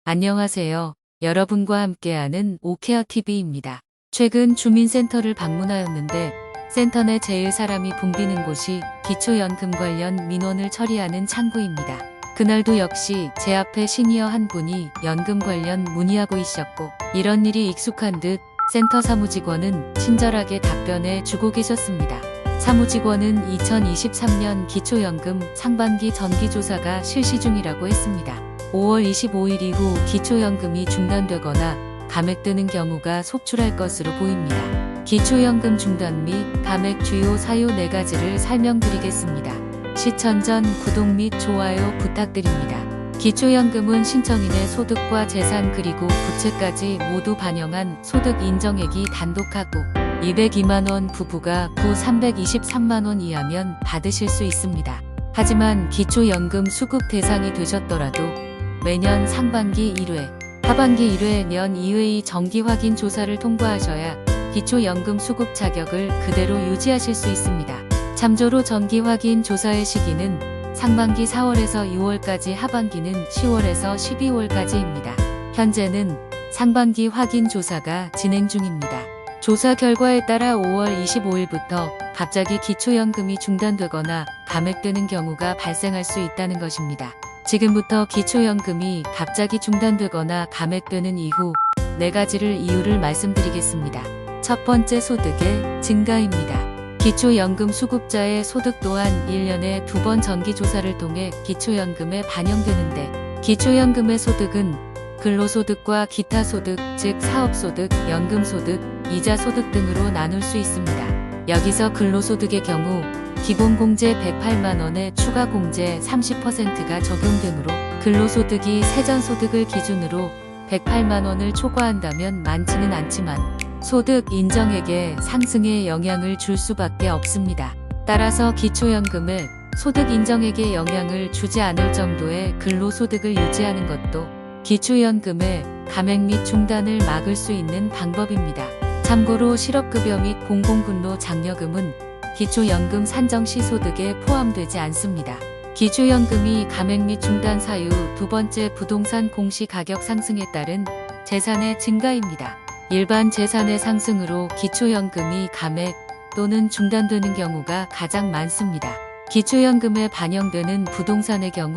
안녕하세요. 여러분과 함께하는 오케어TV입니다. 최근 주민센터를 방문하였는데 센터 내 제일 사람이 붐비는 곳이 기초연금 관련 민원을 처리하는 창구입니다. 그날도 역시 제 앞에 시니어 한 분이 연금 관련 문의하고 있었고 이런 일이 익숙한 듯 센터 사무직원은 친절하게 답변해 주고 계셨습니다. 사무직원은 2023년 기초연금 상반기 정기조사가 실시 중이라고 했습니다. 5월 25일 이후 기초연금이 중단되거나 감액되는 경우가 속출할 것으로 보입니다. 기초연금 중단 및 감액 주요 사유 4가지를 설명드리겠습니다. 시청 전 구독 및 좋아요 부탁드립니다. 기초연금은 신청인의 소득과 재산 그리고 부채까지 모두 반영한 소득 인정액이 단독하고 202만원 부부가 부 323만원 이하면 받으실 수 있습니다. 하지만 기초연금 수급 대상이 되셨더라도 매년 상반기 1회, 하반기 1회 년 2회의 정기 확인 조사를 통과하셔야 기초연금 수급 자격을 그대로 유지하실 수 있습니다. 참조로 정기 확인 조사의 시기는 상반기 4월에서 6월까지, 하반기는 10월에서 12월까지입니다. 현재는 상반기 확인 조사가 진행 중입니다. 조사 결과에 따라 5월 25일부터 갑자기 기초연금이 중단되거나 감액되는 경우가 발생할 수 있다는 것입니다. 지금부터 기초연금이 갑자기 중단되거나 감액되는 이후 4가지를 이유를 말씀드리겠습니다. 첫 번째, 소득의 증가입니다. 기초연금 수급자의 소득 또한 1년에 2번 정기조사를 통해 기초연금에 반영되는데 기초연금의 소득은 근로소득과 기타소득, 즉 사업소득, 연금소득, 이자소득 등으로 나눌 수 있습니다. 여기서 근로소득의 경우 기본공제 108만원에 추가공제 30%가 적용되므로 근로소득이 세전소득을 기준으로 108만원을 초과한다면 많지는 않지만 소득 인정액의 상승에 영향을 줄 수밖에 없습니다. 따라서 기초연금을 소득 인정액에 영향을 주지 않을 정도의 근로소득을 유지하는 것도 기초연금의 감액 및 중단을 막을 수 있는 방법입니다. 참고로 실업급여 및 공공근로 장려금은 기초연금 산정 시 소득에 포함되지 않습니다. 기초연금이 감액 및 중단 사유 두 번째, 부동산 공시가격 상승에 따른 재산의 증가입니다. 일반 재산의 상승으로 기초연금이 감액 또는 중단되는 경우가 가장 많습니다. 기초연금에 반영되는 부동산의 경우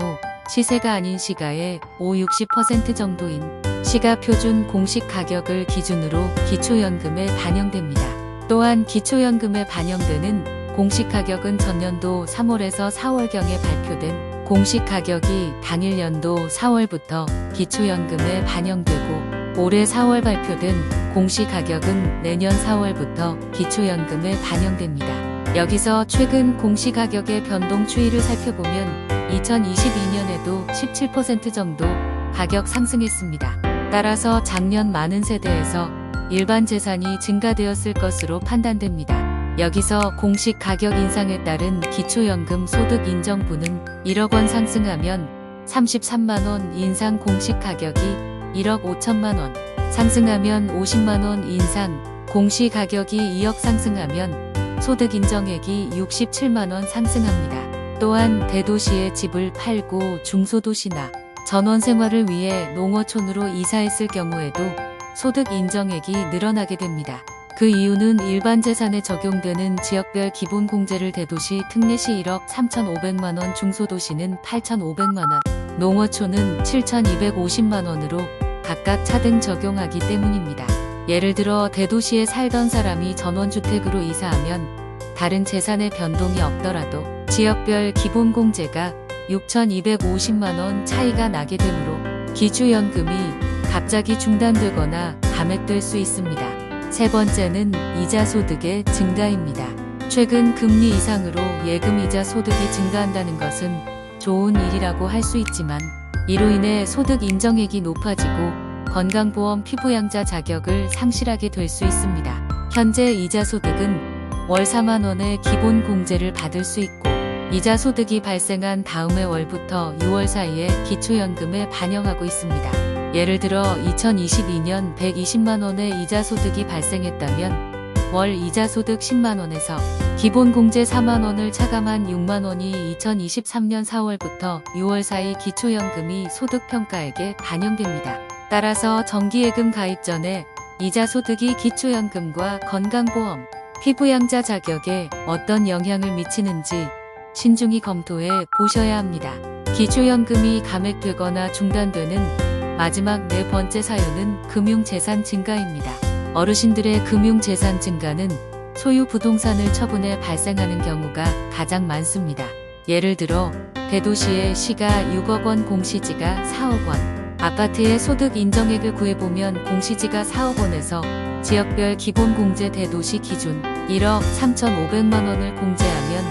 시세가 아닌 시가의 50~60% 정도인 시가 표준 공시가격을 기준으로 기초연금에 반영됩니다. 또한 기초연금에 반영되는 공시가격은 전년도 3월에서 4월경에 발표된 공시가격이 당일 연도 4월부터 기초연금에 반영되고 올해 4월 발표된 공시가격은 내년 4월부터 기초연금에 반영됩니다. 여기서 최근 공시가격의 변동 추이를 살펴보면 2022년에도 17% 정도 가격 상승했습니다. 따라서 작년 많은 세대에서 일반 재산이 증가되었을 것으로 판단됩니다. 여기서 공시가격 인상에 따른 기초연금 소득 인정분은 1억 원 상승하면 33만원 인상, 공시가격이 1억 5천만 원 상승하면 50만 원 인상, 공시가격이 2억 상승하면 소득 인정액이 67만 원 상승합니다. 또한 대도시의 집을 팔고 중소도시나 전원 생활을 위해 농어촌으로 이사했을 경우에도 소득 인정액이 늘어나게 됩니다. 그 이유는 일반 재산에 적용되는 지역별 기본공제를 대도시 특례시 1억 3,500만원, 중소도시는 8,500만원, 농어촌은 7,250만원으로 각각 차등 적용하기 때문입니다. 예를 들어 대도시에 살던 사람이 전원주택으로 이사하면 다른 재산의 변동이 없더라도 지역별 기본공제가 6,250만원 차이가 나게 되므로 기초연금이 갑자기 중단되거나 감액될 수 있습니다. 세 번째는 이자소득의 증가입니다. 최근 금리 인상으로 예금이자 소득이 증가한다는 것은 좋은 일이라고 할 수 있지만 이로 인해 소득 인정액이 높아지고 건강보험 피부양자 자격을 상실하게 될 수 있습니다. 현재 이자소득은 월 4만원의 기본공제를 받을 수 있고 이자소득이 발생한 다음해 월부터 6월 사이에 기초연금에 반영하고 있습니다. 예를 들어 2022년 120만원의 이자소득이 발생했다면 월 이자 소득 10만원에서 기본 공제 4만원을 차감한 6만원이 2023년 4월부터 6월 사이 기초연금이 소득평가액에 반영됩니다. 따라서 정기예금 가입 전에 이자 소득이 기초연금과 건강보험, 피부양자 자격에 어떤 영향을 미치는지 신중히 검토해 보셔야 합니다. 기초연금이 감액되거나 중단되는 마지막 네 번째 사유는 금융재산 증가입니다. 어르신들의 금융재산 증가는 소유 부동산을 처분해 발생하는 경우가 가장 많습니다. 예를 들어 대도시의 시가 6억 원, 공시지가 4억 원. 아파트의 소득 인정액을 구해보면 공시지가 4억 원에서 지역별 기본공제 대도시 기준 1억 3,500만 원을 공제하면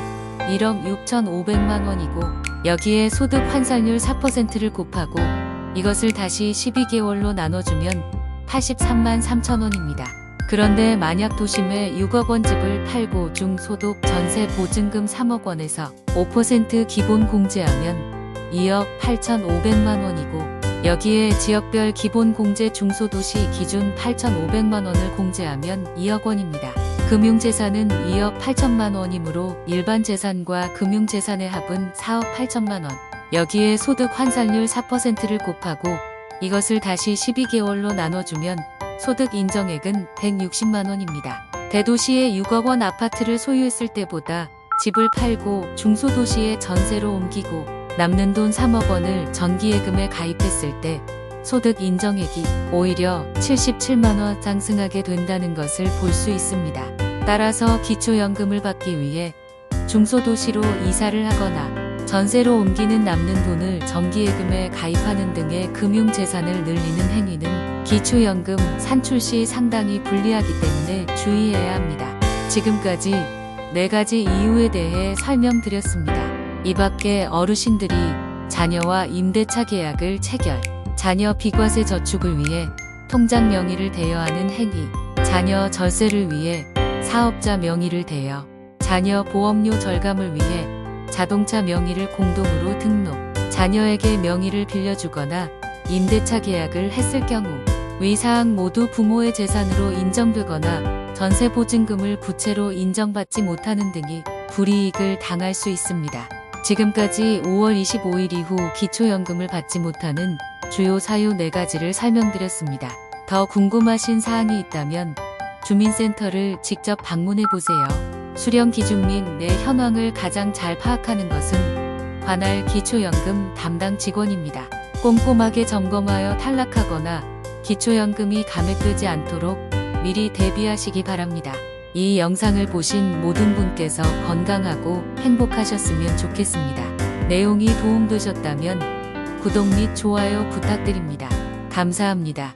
1억 6,500만 원이고, 여기에 소득 환산율 4%를 곱하고 이것을 다시 12개월로 나눠주면 83만 3천 원입니다. 그런데 만약 도심에 6억 원 집을 팔고 중소득 전세 보증금 3억 원에서 5% 기본 공제하면 2억 8,500만 원이고, 여기에 지역별 기본 공제 중소도시 기준 8,500만 원을 공제하면 2억 원입니다. 금융재산은 2억 8천만 원이므로 일반 재산과 금융재산의 합은 4억 8천만 원. 여기에 소득 환산율 4%를 곱하고 이것을 다시 12개월로 나눠주면 소득 인정액은 160만 원입니다. 대도시의 6억 원 아파트를 소유했을 때보다 집을 팔고 중소도시에 전세로 옮기고 남는 돈 3억 원을 정기예금에 가입했을 때 소득 인정액이 오히려 77만 원 상승하게 된다는 것을 볼 수 있습니다. 따라서 기초연금을 받기 위해 중소도시로 이사를 하거나 전세로 옮기는 남는 돈을 정기예금에 가입하는 등의 금융재산을 늘리는 행위는 기초연금 산출 시 상당히 불리하기 때문에 주의해야 합니다. 지금까지 4가지 이유에 대해 설명드렸습니다. 이 밖에 어르신들이 자녀와 임대차 계약을 체결, 자녀 비과세 저축을 위해 통장 명의를 대여하는 행위, 자녀 절세를 위해 사업자 명의를 대여, 자녀 보험료 절감을 위해 자동차 명의를 공동으로 등록, 자녀에게 명의를 빌려주거나 임대차 계약을 했을 경우 위 사항 모두 부모의 재산으로 인정되거나 전세보증금을 부채로 인정받지 못하는 등이 불이익을 당할 수 있습니다. 지금까지 5월 25일 이후 기초연금을 받지 못하는 주요 사유 4가지를 설명드렸습니다. 더 궁금하신 사항이 있다면 주민센터를 직접 방문해 보세요. 수령 기준 및 내 현황을 가장 잘 파악하는 것은 관할 기초연금 담당 직원입니다. 꼼꼼하게 점검하여 탈락하거나 기초연금이 감액되지 않도록 미리 대비하시기 바랍니다. 이 영상을 보신 모든 분께서 건강하고 행복하셨으면 좋겠습니다. 내용이 도움되셨다면 구독 및 좋아요 부탁드립니다. 감사합니다.